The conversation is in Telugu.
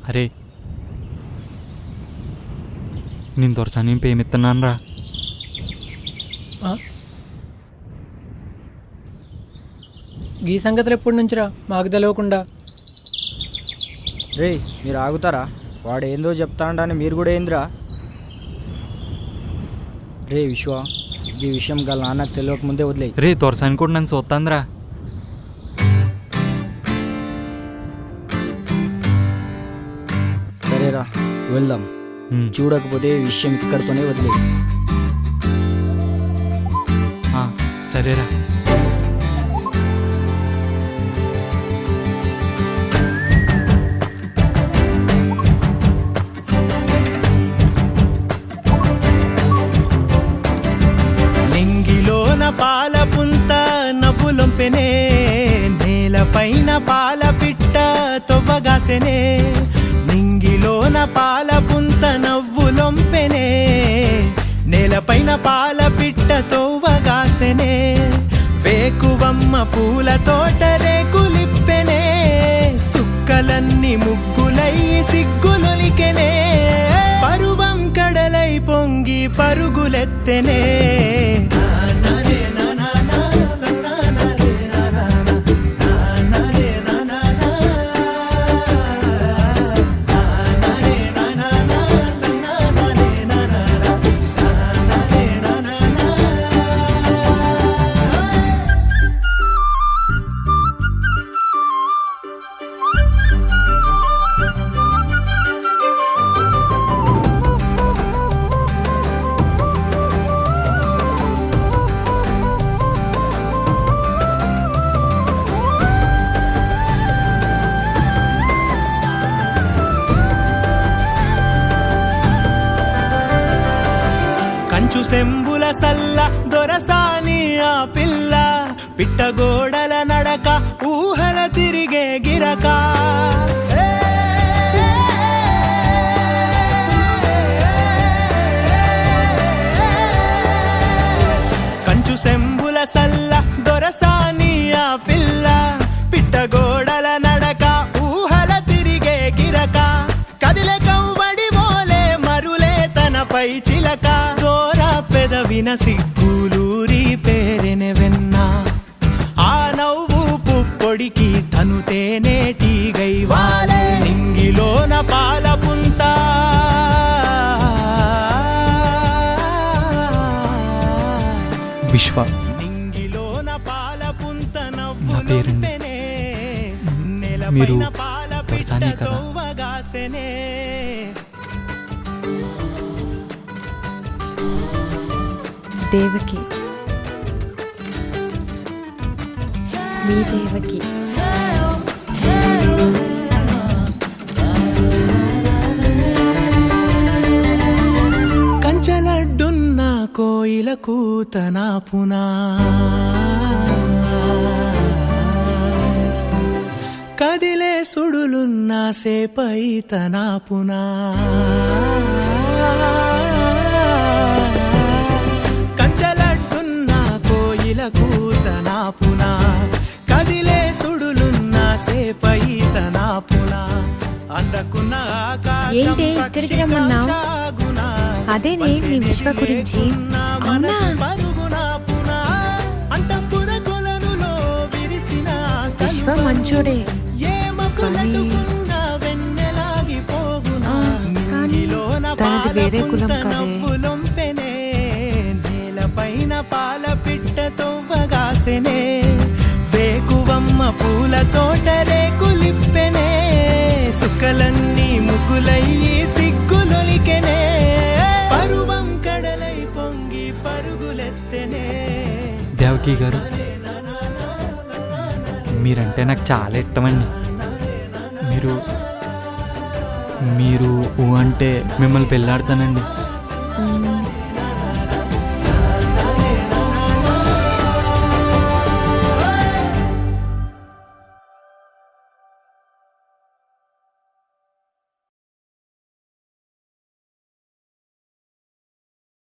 అరే నేను దొరసాని పేమిస్తున్నాను రా. ఈ సంగతులు ఎప్పటి నుంచిరా మాకు తెలియకుండా? రే మీరు ఆగుతారా? వాడు ఏందో చెప్తానంటే మీరు కూడా ఏందిరా? రే విశ్వ, ఈ విషయం గల నాన్నకు తెలియకముందే వదిలేయి. రే దొరసాని కూడా నన్ను చూస్తాందిరా. సరేరా వెళ్దాం. చూడకపోతే విషయం ఇక్కడితోనే వదిలేయి. సరేరా. నింగిలోన పాలపుంత నవ్వులొంపెనే, నేలపైన పాల పిట్ట తొవ్వగాసెనే. నింగిలోన పాలపుంత నవ్వులొంపెనే, నేలపైన పాల పిట్ట తొవ్వగాసెనే. వేకువమ్మ పూల తోట రేకులిప్పెనే, సుక్కలన్నీ ముగ్గులై సిగ్గులొలికెనే. పరువం కడలై పొంగి పరుగులెత్తెనే. సెంబుల సల్ల దొరసాని ఆ పిల్ల, పిట్టగోడల నడక ఊహల తిరిగే గిరక. కంచు సెంబుల సల్ల దొరసాని ఆ పిల్ల, పిట్టగోడల నడక ఊహల తిరిగే గిరక. కదిలే కవ్వడి మోలే మరులే తనపై చిలక. పెదవిన సిగ్గులూరి పేరెనె వెన్న, ఆ నవ్వు పుప్పొడికి తను తేనేటిగై వాలే. నింగిలోన పాలపుంత విశ్వ, నింగిలోన పాలపుంత నా పేరండి. మీరు దొరసాని కదా? దేవకి, మీ దేవకి. కంచలడ్డున్న కోయిల కూతనా పునా, కదిలే సుడులున్న సేపై తనా పునా. కూతనా పునా, కదిలే సుడులున్న సేపై తనా పునా. అందకున్న ఆకాశం ఇక్కడికి రమ్మన్నావు? అదేనే మీ విశ్వ గురించి. అవునా? విశ్వ మంచోడే, కానీ వేరే కులం కదే. పైన పాల పిట్ట తొవ్వగాసెనే, వేకువమ్మ పూల తోట రేకులిప్పెనే. సుక్కలన్నీ ముగ్గులయ్యి సిగ్గులొలికెనే. పరువం కడలై పొంగి పరుగులెత్తెనే. దేవకి గారు, మీరంటే నాకు చాలా ఇష్టమండి. మీరు ఊ అంటే మిమ్మల్ని పెళ్ళాడతానండి.